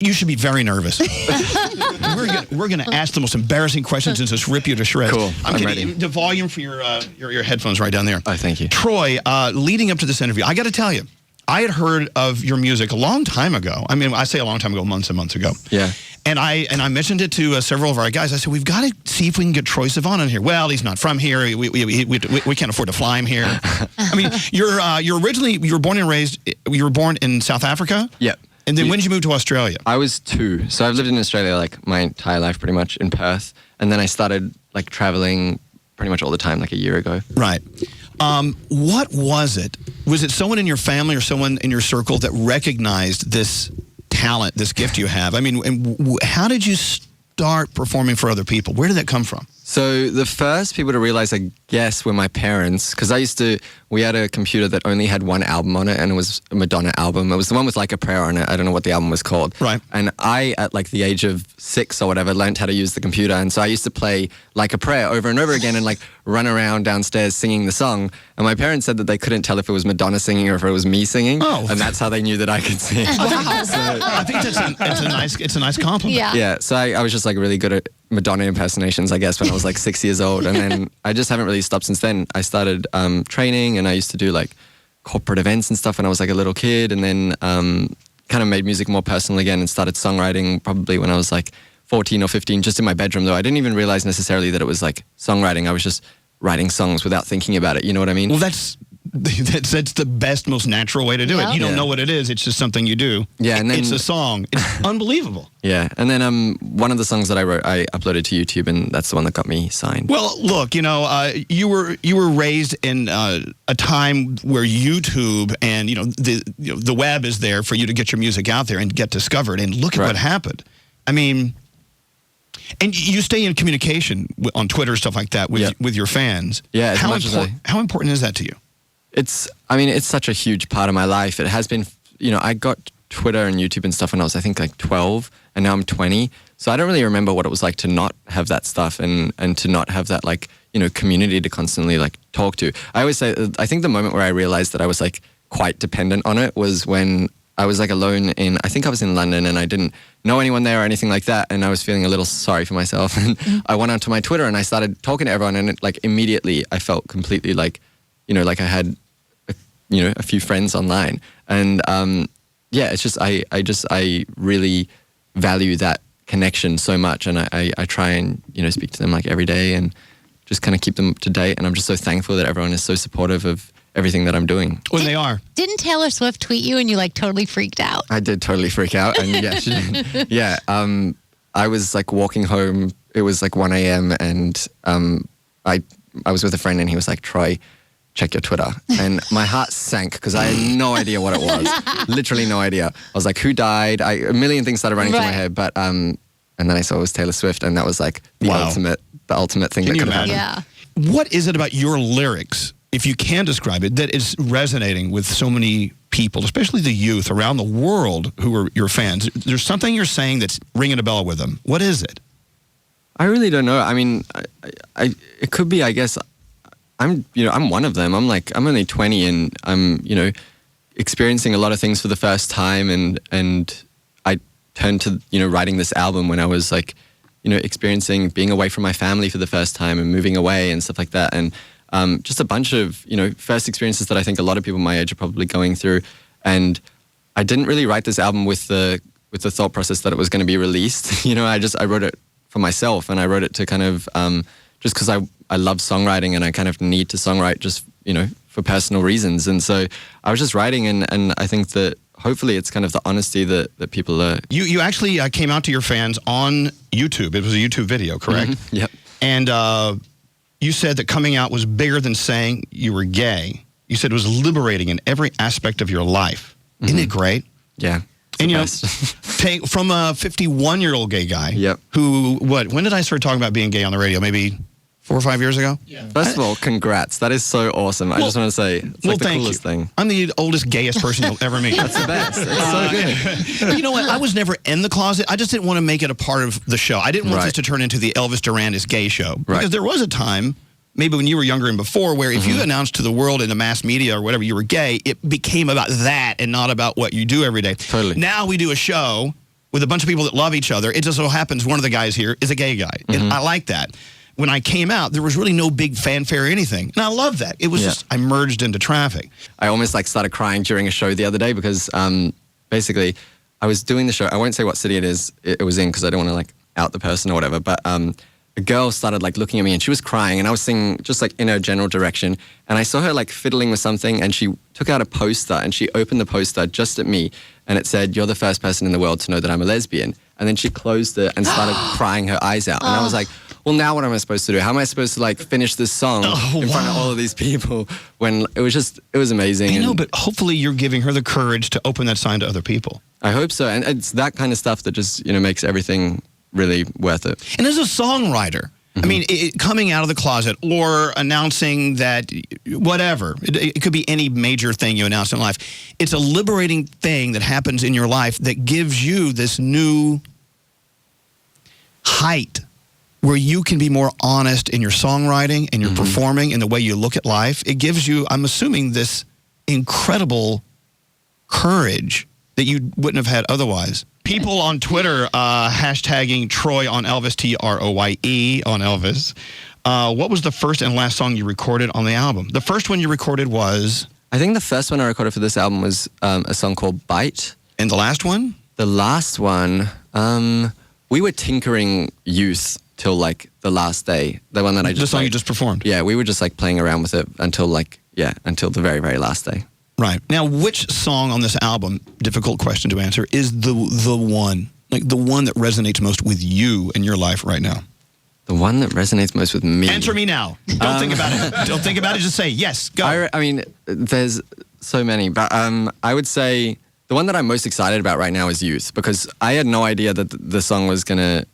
You should be very nervous. we're gonna ask the most embarrassing questions and just rip you to shreds. Cool. I'm ready. The volume for your headphones right down there. Oh, thank you. Troy, leading up to this interview, I got to tell you, I had heard of your music a long time ago. I mean, I say a long time ago, months and months ago. Yeah. And I mentioned it to several of our guys. I said, we've got to see if we can get Troye Sivan in here. Well, he's not from here. We can't afford to fly him here. I mean, you were born in South Africa? Yeah. And then when did you move to Australia? I was 2. So I've lived in Australia like my entire life pretty much in Perth. And then I started like traveling pretty much all the time like a year ago. Right. What was it? Was it someone in your family or someone in your circle that recognized this talent, this gift you have? I mean, and how did you start performing for other people? Where did that come from? So the first people to realize, I guess, were my parents, because we had a computer that only had one album on it, and it was a Madonna album. It was the one with Like a Prayer on it. I don't know what the album was called. Right. And I, at like the age of 6 or whatever, learned how to use the computer, and so I used to play Like a Prayer over and over again and like run around downstairs singing the song. And my parents said that they couldn't tell if it was Madonna singing or if it was me singing. Oh. And that's how they knew that I could sing. Wow. I think it's a nice compliment. Yeah. Yeah, so I was just like really good at Madonna impersonations, I guess, when I was like 6 years old. And then I just haven't really stopped since then. I started training, and I used to do like corporate events and stuff when I was like a little kid, and then kind of made music more personal again and started songwriting probably when I was like 14 or 15, just in my bedroom though. I didn't even realize necessarily that it was like songwriting. I was just writing songs without thinking about it, you know what I mean? Well, that's the best, most natural way to do it. You don't know what it is. It's just something you do. Yeah, and then it's a song. It's unbelievable. Yeah, and then one of the songs that I wrote, I uploaded to YouTube, and that's the one that got me signed. Well, look, you know, you were raised in a time where YouTube and the web is there for you to get your music out there and get discovered. And look at what happened. I mean, and you stay in communication on Twitter, stuff like that, with your fans. Yeah, how important is that to you? It's such a huge part of my life. It has been, I got Twitter and YouTube and stuff when I was, I think, like 12, and now I'm 20. So I don't really remember what it was like to not have that stuff and to not have that, like, community to constantly, like, talk to. I always say, I think the moment where I realized that I was, like, quite dependent on it was when I was, like, alone I think I was in London, and I didn't know anyone there or anything like that, and I was feeling a little sorry for myself. And I went onto my Twitter, and I started talking to everyone, and, immediately I felt completely, like, like I had, a few friends online. And, it's just, I really value that connection so much. And I try and, speak to them like every day and just kind of keep them up to date. And I'm just so thankful that everyone is so supportive of everything that I'm doing. Well, they are. Didn't Taylor Swift tweet you and you like totally freaked out? I did totally freak out. And yeah, she did. Yeah. I was like walking home. It was like 1 a.m. and I was with a friend, and he was like, "Troy, check your Twitter." And my heart sank because I had no idea what it was. Literally no idea. I was like, who died? A million things started running through my head. But and then I saw it was Taylor Swift, and that was like the ultimate thing that could happen. Yeah. What is it about your lyrics, if you can describe it, that is resonating with so many people, especially the youth around the world who are your fans? There's something you're saying that's ringing a bell with them. What is it? I really don't know. I mean, it could be, I guess, I'm one of them. I'm only 20, and I'm, experiencing a lot of things for the first time, and I turned to, writing this album when I was like, experiencing being away from my family for the first time and moving away and stuff like that. And just a bunch of, first experiences that I think a lot of people my age are probably going through. And I didn't really write this album with the thought process that it was going to be released. I wrote it for myself, and I wrote it to kind of, just because I love songwriting, and I kind of need to songwrite just, for personal reasons. And so I was just writing, and I think that hopefully it's kind of the honesty that people are... You actually came out to your fans on YouTube. It was a YouTube video, correct? Mm-hmm. Yep. And you said that coming out was bigger than saying you were gay. You said it was liberating in every aspect of your life. Mm-hmm. Isn't it great? Yeah. And take from a 51-year-old gay guy who, when did I start talking about being gay on the radio? Maybe 4 or 5 years ago? Yeah. First of all, congrats. That is so awesome. I just want to say, it's like the coolest thing. I'm the oldest, gayest person you'll ever meet. That's the best. It's so good. You know what? I was never in the closet. I just didn't want to make it a part of the show. I didn't want this to turn into the Elvis Duran is gay show. Because there was a time, maybe when you were younger and before, where if you announced to the world in the mass media or whatever you were gay, it became about that and not about what you do every day. Totally. Now we do a show with a bunch of people that love each other. It just so happens one of the guys here is a gay guy. And I like that. When I came out, there was really no big fanfare or anything. And I love that. It was just, I merged into traffic. I almost like started crying during a show the other day because basically I was doing the show. I won't say what city it was in because I don't want to like out the person or whatever. But a girl started like looking at me and she was crying and I was singing just like in her general direction. And I saw her like fiddling with something and she took out a poster and she opened the poster just at me and it said, "You're the first person in the world to know that I'm a lesbian." And then she closed it and started crying her eyes out. And I was like, well, now what am I supposed to do? How am I supposed to like finish this song in front of all of these people when it was amazing. I know, but hopefully you're giving her the courage to open that sign to other people. I hope so. And it's that kind of stuff that just, makes everything really worth it. And as a songwriter, I mean, coming out of the closet or announcing that whatever, it could be any major thing you announce in life. It's a liberating thing that happens in your life that gives you this new height where you can be more honest in your songwriting and your performing and the way you look at life. It gives you, I'm assuming, this incredible courage that you wouldn't have had otherwise. People on Twitter hashtagging Troye on Elvis, Troye on Elvis. What was the first and last song you recorded on the album? The first one you recorded was? I think the first one I recorded for this album was a song called Bite. And the last one? The last one, we were tinkering Youth till like the last day. The one that I just The song you just performed? Yeah, we were just like playing around with it until the very, very last day. Right. Now, which song on this album, difficult question to answer, is the one? Like the one that resonates most with you in your life right now? The one that resonates most with me. Answer me now. Don't think about it. Don't think about it. Just say yes. Go. I mean, there's so many, but I would say the one that I'm most excited about right now is Youth because I had no idea that the song was gonna,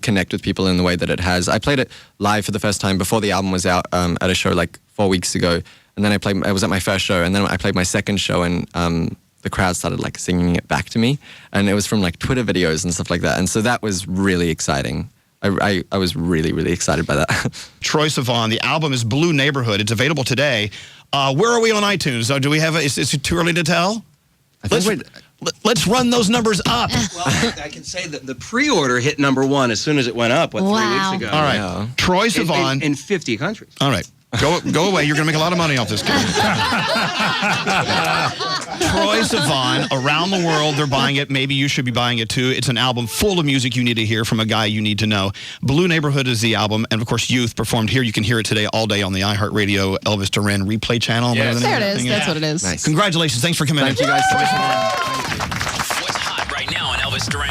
connect with people in the way that it has. I played it live for the first time before the album was out at a show like 4 weeks ago, and then I was at my first show, and then I played my second show, and the crowd started like singing it back to me, and it was from like Twitter videos and stuff like that, and so that was really exciting. I was really, really excited by that. Troye Sivan, the album is Blue Neighborhood. It's available today. Where are we on iTunes? Do we have is it too early to tell? Let's run those numbers up. Well, I can say that the pre-order hit #1 as soon as it went up, 3 weeks ago. All right. Yeah. Troye Sivan. In 50 countries. All right. Go away. You're going to make a lot of money off this kid. Troye Sivan, around the world, they're buying it. Maybe you should be buying it too. It's an album full of music you need to hear from a guy you need to know. Blue Neighborhood is the album. And, of course, Youth performed here. You can hear it today all day on the iHeartRadio Elvis Duran replay channel. Yes. There it is. That's what it is. Nice. Congratulations. Thanks for coming in. Thank you guys so much. What's hot right now on Elvis Duran?